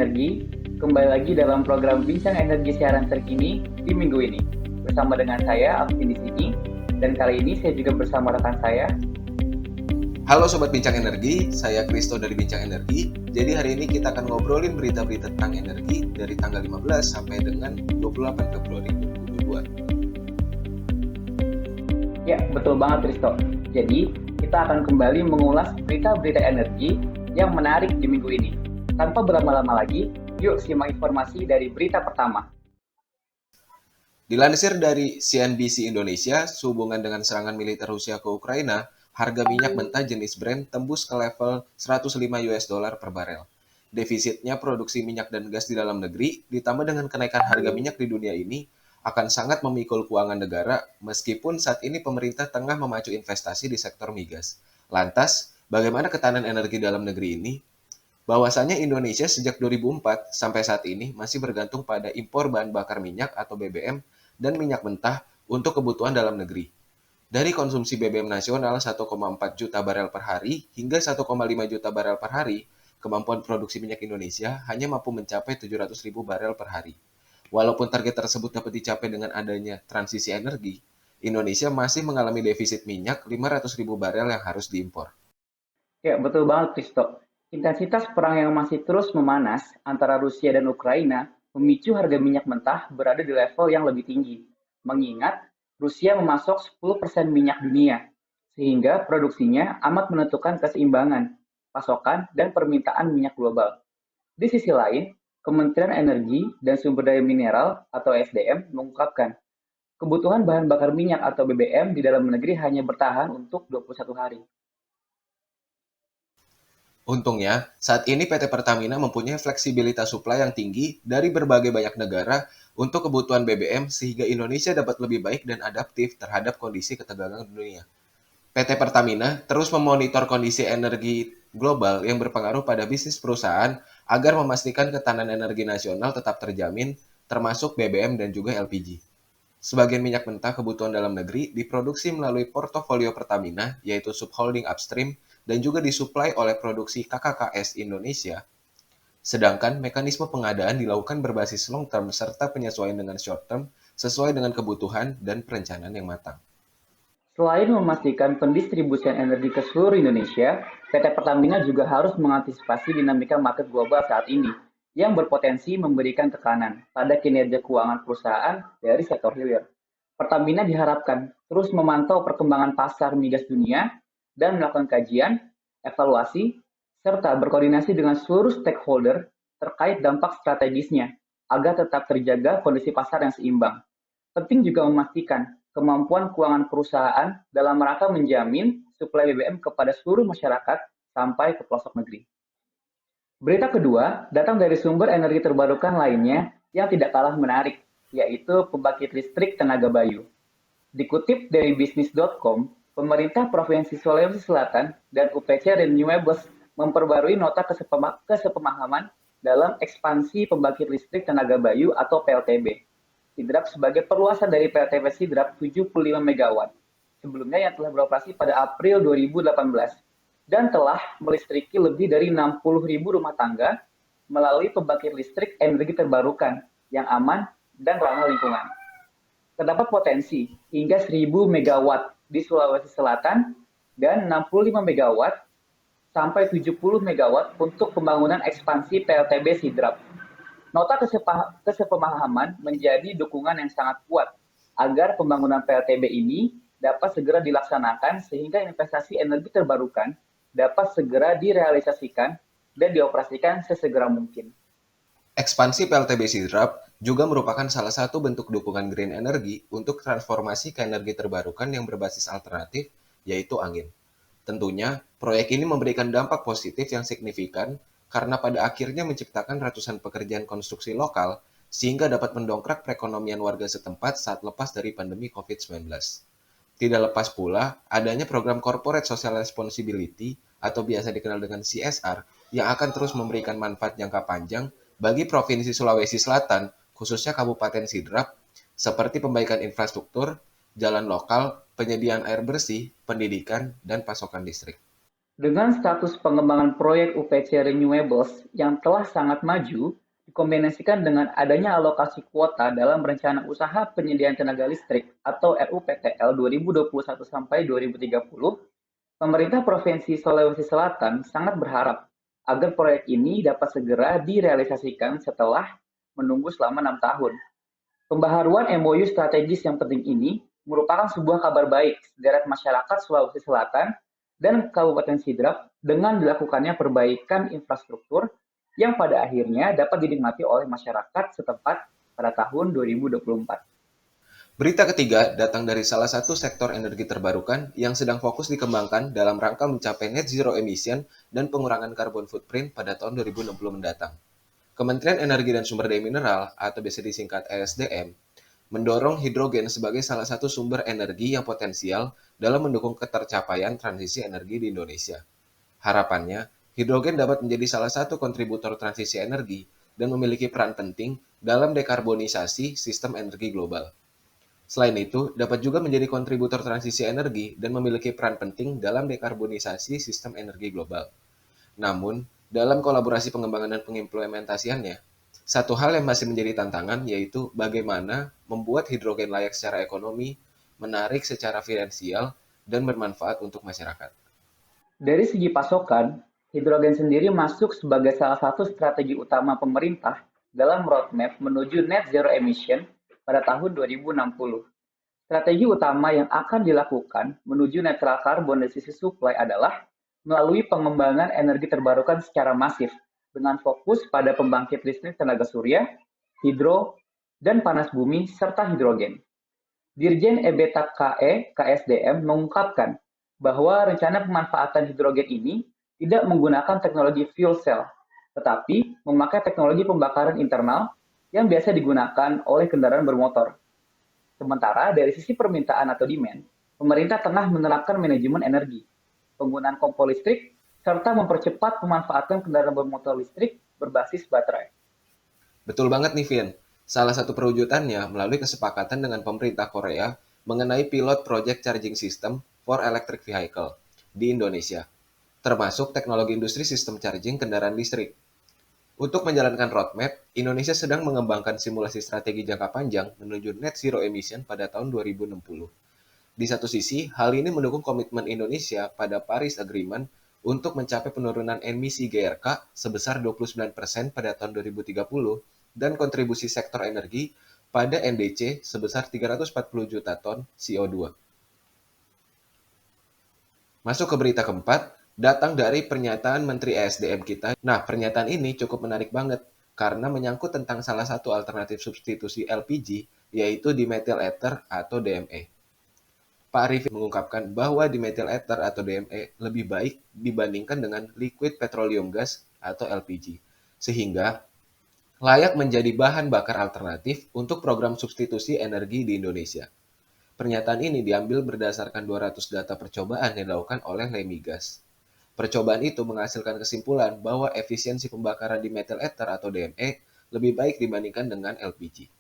Energi, kembali lagi dalam program Bincang Energi siaran terkini di minggu ini. Bersama dengan saya, Alvin di sini, dan kali ini saya juga bersama rekan saya. Halo Sobat Bincang Energi, saya Kristo dari Bincang Energi. Jadi hari ini kita akan ngobrolin berita-berita tentang energi dari tanggal 15 sampai dengan 28 Februari 2022. Ya, betul banget Kristo. Jadi, kita akan kembali mengulas berita-berita energi yang menarik di minggu ini. Tanpa berlama-lama lagi, yuk simak informasi dari berita pertama. Dilansir dari CNBC Indonesia, sehubungan dengan serangan militer Rusia ke Ukraina, harga minyak mentah jenis Brent tembus ke level 105 US dollar per barel. Defisitnya produksi minyak dan gas di dalam negeri, ditambah dengan kenaikan harga minyak di dunia ini, akan sangat memikul keuangan negara meskipun saat ini pemerintah tengah memacu investasi di sektor migas. Lantas, bagaimana ketahanan energi dalam negeri ini? Bahwasannya Indonesia sejak 2004 sampai saat ini masih bergantung pada impor bahan bakar minyak atau BBM dan minyak mentah untuk kebutuhan dalam negeri. Dari konsumsi BBM nasional 1,4 juta barel per hari hingga 1,5 juta barel per hari, kemampuan produksi minyak Indonesia hanya mampu mencapai 700.000 barel per hari. Walaupun target tersebut dapat dicapai dengan adanya transisi energi, Indonesia masih mengalami defisit minyak 500.000 barel yang harus diimpor. Ya, betul banget Kristo. Intensitas perang yang masih terus memanas antara Rusia dan Ukraina memicu harga minyak mentah berada di level yang lebih tinggi. Mengingat Rusia memasok 10% minyak dunia, sehingga produksinya amat menentukan keseimbangan, pasokan, dan permintaan minyak global. Di sisi lain, Kementerian Energi dan Sumber Daya Mineral atau SDM mengungkapkan kebutuhan bahan bakar minyak atau BBM di dalam negeri hanya bertahan untuk 21 hari. Untungnya, saat ini PT Pertamina mempunyai fleksibilitas suplai yang tinggi dari berbagai banyak negara untuk kebutuhan BBM sehingga Indonesia dapat lebih baik dan adaptif terhadap kondisi ketegangan dunia. PT Pertamina terus memonitor kondisi energi global yang berpengaruh pada bisnis perusahaan agar memastikan ketahanan energi nasional tetap terjamin, termasuk BBM dan juga LPG. Sebagian minyak mentah kebutuhan dalam negeri diproduksi melalui portofolio Pertamina, yaitu subholding upstream, dan juga disuplai oleh produksi KKKS Indonesia. Sedangkan mekanisme pengadaan dilakukan berbasis long term serta penyesuaian dengan short term sesuai dengan kebutuhan dan perencanaan yang matang. Selain memastikan pendistribusian energi ke seluruh Indonesia, PT Pertamina juga harus mengantisipasi dinamika market global saat ini yang berpotensi memberikan tekanan pada kinerja keuangan perusahaan dari sektor hilir. Pertamina diharapkan terus memantau perkembangan pasar migas dunia dan melakukan kajian, evaluasi, serta berkoordinasi dengan seluruh stakeholder terkait dampak strategisnya agar tetap terjaga kondisi pasar yang seimbang. Penting juga memastikan kemampuan keuangan perusahaan dalam rangka menjamin suplai BBM kepada seluruh masyarakat sampai ke pelosok negeri. Berita kedua datang dari sumber energi terbarukan lainnya yang tidak kalah menarik, yaitu pembangkit listrik tenaga bayu. Dikutip dari bisnis.com, pemerintah Provinsi Sulawesi Selatan dan UPC Renewables memperbarui nota kesepemahaman dalam ekspansi pembangkit listrik tenaga bayu atau PLTB. Sidrap sebagai perluasan dari PLTB Sidrap 75 MW, sebelumnya yang telah beroperasi pada April 2018 dan telah melistriki lebih dari 60.000 rumah tangga melalui pembangkit listrik energi terbarukan yang aman dan ramah lingkungan. Terdapat potensi hingga 1.000 MW di Sulawesi Selatan dan 65 MW sampai 70 MW untuk pembangunan ekspansi PLTB Sidrap. Nota kesepemahaman menjadi dukungan yang sangat kuat agar pembangunan PLTB ini dapat segera dilaksanakan sehingga investasi energi terbarukan dapat segera direalisasikan dan dioperasikan sesegera mungkin. Ekspansi PLTB Sidrap juga merupakan salah satu bentuk dukungan green energy untuk transformasi ke energi terbarukan yang berbasis alternatif, yaitu angin. Tentunya, proyek ini memberikan dampak positif yang signifikan karena pada akhirnya menciptakan ratusan pekerjaan konstruksi lokal sehingga dapat mendongkrak perekonomian warga setempat saat lepas dari pandemi COVID-19. Tidak lepas pula adanya program Corporate Social Responsibility atau biasa dikenal dengan CSR yang akan terus memberikan manfaat jangka panjang bagi Provinsi Sulawesi Selatan, khususnya Kabupaten Sidrap, seperti perbaikan infrastruktur, jalan lokal, penyediaan air bersih, pendidikan, dan pasokan listrik. Dengan status pengembangan proyek UPC Renewables yang telah sangat maju, dikombinasikan dengan adanya alokasi kuota dalam Rencana Usaha Penyediaan Tenaga Listrik atau RUPTL 2021 sampai 2030, pemerintah Provinsi Sulawesi Selatan sangat berharap agar proyek ini dapat segera direalisasikan setelah menunggu selama 6 tahun. Pembaharuan MOU strategis yang penting ini merupakan sebuah kabar baik sederet masyarakat Sulawesi Selatan dan Kabupaten Sidrap dengan dilakukannya perbaikan infrastruktur yang pada akhirnya dapat dinikmati oleh masyarakat setempat pada tahun 2024. Berita ketiga datang dari salah satu sektor energi terbarukan yang sedang fokus dikembangkan dalam rangka mencapai net zero emission dan pengurangan carbon footprint pada tahun 2060 mendatang. Kementerian Energi dan Sumber Daya Mineral atau biasa disingkat ESDM mendorong hidrogen sebagai salah satu sumber energi yang potensial dalam mendukung ketercapaian transisi energi di Indonesia. Harapannya, hidrogen dapat menjadi salah satu kontributor transisi energi dan memiliki peran penting dalam dekarbonisasi sistem energi global. Selain itu, dapat juga menjadi kontributor transisi energi dan memiliki peran penting dalam dekarbonisasi sistem energi global. Namun, dalam kolaborasi pengembangan dan pengimplementasiannya, satu hal yang masih menjadi tantangan yaitu bagaimana membuat hidrogen layak secara ekonomi, menarik secara finansial, dan bermanfaat untuk masyarakat. Dari segi pasokan, hidrogen sendiri masuk sebagai salah satu strategi utama pemerintah dalam roadmap menuju net zero emission pada tahun 2060. Strategi utama yang akan dilakukan menuju netral karbon dari sisi supply adalah melalui pengembangan energi terbarukan secara masif dengan fokus pada pembangkit listrik tenaga surya, hidro, dan panas bumi serta hidrogen. Dirjen EBTA KE KSDM mengungkapkan bahwa rencana pemanfaatan hidrogen ini tidak menggunakan teknologi fuel cell, tetapi memakai teknologi pembakaran internal yang biasa digunakan oleh kendaraan bermotor. Sementara dari sisi permintaan atau demand, pemerintah tengah menerapkan manajemen energi, penggunaan kompor listrik, serta mempercepat pemanfaatan kendaraan bermotor listrik berbasis baterai. Betul banget nih, Vin. Salah satu perwujudannya melalui kesepakatan dengan pemerintah Korea mengenai pilot project charging system for electric vehicle di Indonesia, termasuk teknologi industri sistem charging kendaraan listrik. Untuk menjalankan roadmap, Indonesia sedang mengembangkan simulasi strategi jangka panjang menuju net zero emission pada tahun 2060. Di satu sisi, hal ini mendukung komitmen Indonesia pada Paris Agreement untuk mencapai penurunan emisi GRK sebesar 29% pada tahun 2030 dan kontribusi sektor energi pada NDC sebesar 340 juta ton CO2. Masuk ke berita keempat, datang dari pernyataan Menteri ESDM kita. Nah, pernyataan ini cukup menarik banget karena menyangkut tentang salah satu alternatif substitusi LPG, yaitu dimethyl ether atau DME. Pak Arifin mengungkapkan bahwa dimethyl ether atau DME lebih baik dibandingkan dengan liquid petroleum gas atau LPG, sehingga layak menjadi bahan bakar alternatif untuk program substitusi energi di Indonesia. Pernyataan ini diambil berdasarkan 200 data percobaan yang dilakukan oleh Lemigas. Percobaan itu menghasilkan kesimpulan bahwa efisiensi pembakaran dimethyl ether atau DME lebih baik dibandingkan dengan LPG.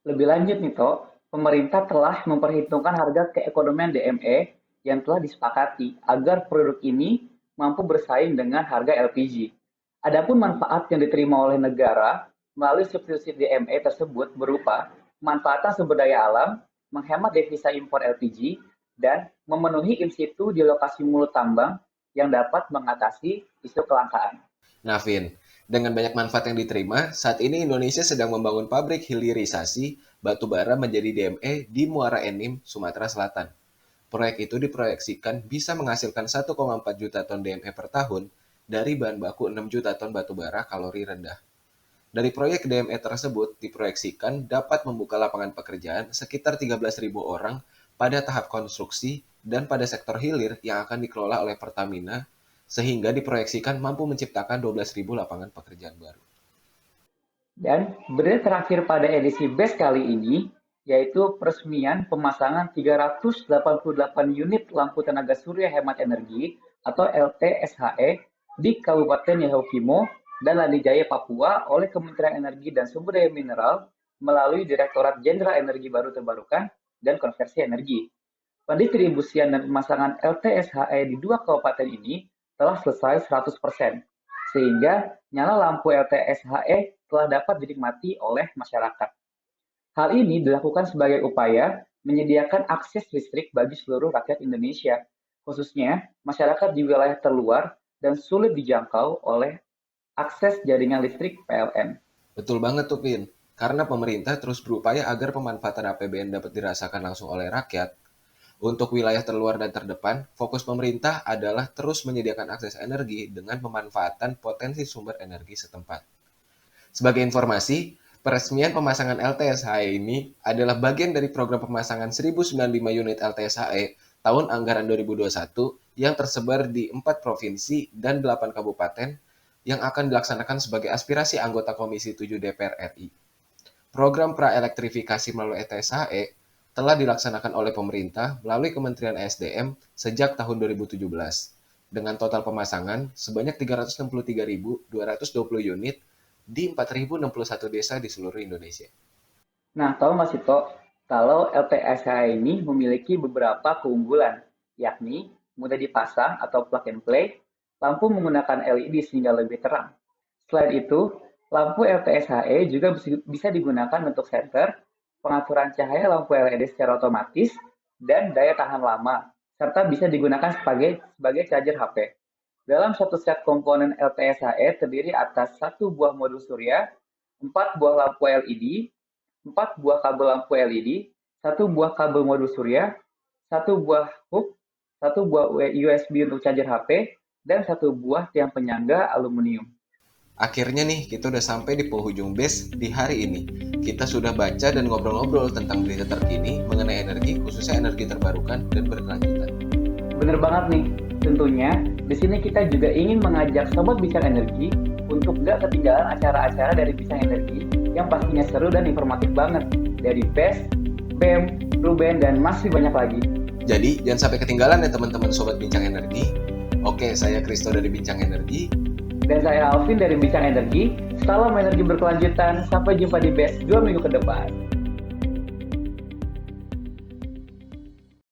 Lebih lanjut nih, Tok, pemerintah telah memperhitungkan harga keekonomian DME yang telah disepakati agar produk ini mampu bersaing dengan harga LPG. Adapun manfaat yang diterima oleh negara melalui substitusi DME tersebut berupa pemanfaatan sumber daya alam, menghemat devisa impor LPG, dan memenuhi in situ di lokasi mulut tambang yang dapat mengatasi isu kelangkaan. Nah, Vin, dengan banyak manfaat yang diterima, saat ini Indonesia sedang membangun pabrik hilirisasi batu bara menjadi DME di Muara Enim, Sumatera Selatan. Proyek itu diproyeksikan bisa menghasilkan 1,4 juta ton DME per tahun dari bahan baku 6 juta ton batu bara kalori rendah. Dari proyek DME tersebut diproyeksikan dapat membuka lapangan pekerjaan sekitar 13.000 orang pada tahap konstruksi dan pada sektor hilir yang akan dikelola oleh Pertamina, sehingga diproyeksikan mampu menciptakan 12.000 lapangan pekerjaan baru. Dan berita terakhir pada edisi BES kali ini, yaitu peresmian pemasangan 388 unit lampu tenaga surya hemat energi atau LTSHE di Kabupaten Yahukimo dan Lanijaya, Papua oleh Kementerian Energi dan Sumber Daya Mineral melalui Direktorat Jenderal Energi Baru Terbarukan dan Konversi Energi. Pendistribusian dan pemasangan LTSHE di dua kabupaten ini telah selesai 100%, sehingga nyala lampu LTSHE telah dapat dinikmati oleh masyarakat. Hal ini dilakukan sebagai upaya menyediakan akses listrik bagi seluruh rakyat Indonesia, khususnya masyarakat di wilayah terluar dan sulit dijangkau oleh akses jaringan listrik PLN. Betul banget tuh, Pin. Karena pemerintah terus berupaya agar pemanfaatan APBN dapat dirasakan langsung oleh rakyat. Untuk wilayah terluar dan terdepan, fokus pemerintah adalah terus menyediakan akses energi dengan pemanfaatan potensi sumber energi setempat. Sebagai informasi, peresmian pemasangan LTSHE ini adalah bagian dari program pemasangan 1095 unit LTSHE tahun anggaran 2021 yang tersebar di 4 provinsi dan 8 kabupaten yang akan dilaksanakan sebagai aspirasi anggota Komisi 7 DPR RI. Program praelektrifikasi melalui LTSHE telah dilaksanakan oleh pemerintah melalui Kementerian ESDM sejak tahun 2017 dengan total pemasangan sebanyak 363.220 unit di 4.061 desa di seluruh Indonesia. Nah, tahu Mas Ito, kalau LTSH ini memiliki beberapa keunggulan, yakni mudah dipasang atau plug and play, lampu menggunakan LED sehingga lebih terang. Selain itu, lampu LTSHE juga bisa digunakan untuk senter, pengaturan cahaya lampu LED secara otomatis, dan daya tahan lama, serta bisa digunakan sebagai charger HP. Dalam satu set komponen LTSHE terdiri atas 1 buah modul surya, 4 buah lampu LED, 4 buah kabel lampu LED, 1 buah kabel modul surya, 1 buah hook, 1 buah USB untuk charger HP, dan 1 buah tiang penyangga aluminium. Akhirnya nih, kita udah sampai di penghujung base di hari ini. Kita sudah baca dan ngobrol-ngobrol tentang berita terkini mengenai energi, khususnya energi terbarukan dan berkelanjutan. Bener banget nih, tentunya di sini kita juga ingin mengajak Sobat Bincang Energi untuk gak ketinggalan acara-acara dari Bincang Energi yang pastinya seru dan informatif banget dari BES, BEM, Ruben, dan masih banyak lagi. Jadi, jangan sampai ketinggalan ya teman-teman Sobat Bincang Energi. Oke, saya Kristo dari Bincang Energi. Dan saya Alvin dari Bincang Energi. Salam energi berkelanjutan. Sampai jumpa di BES 2 minggu ke depan.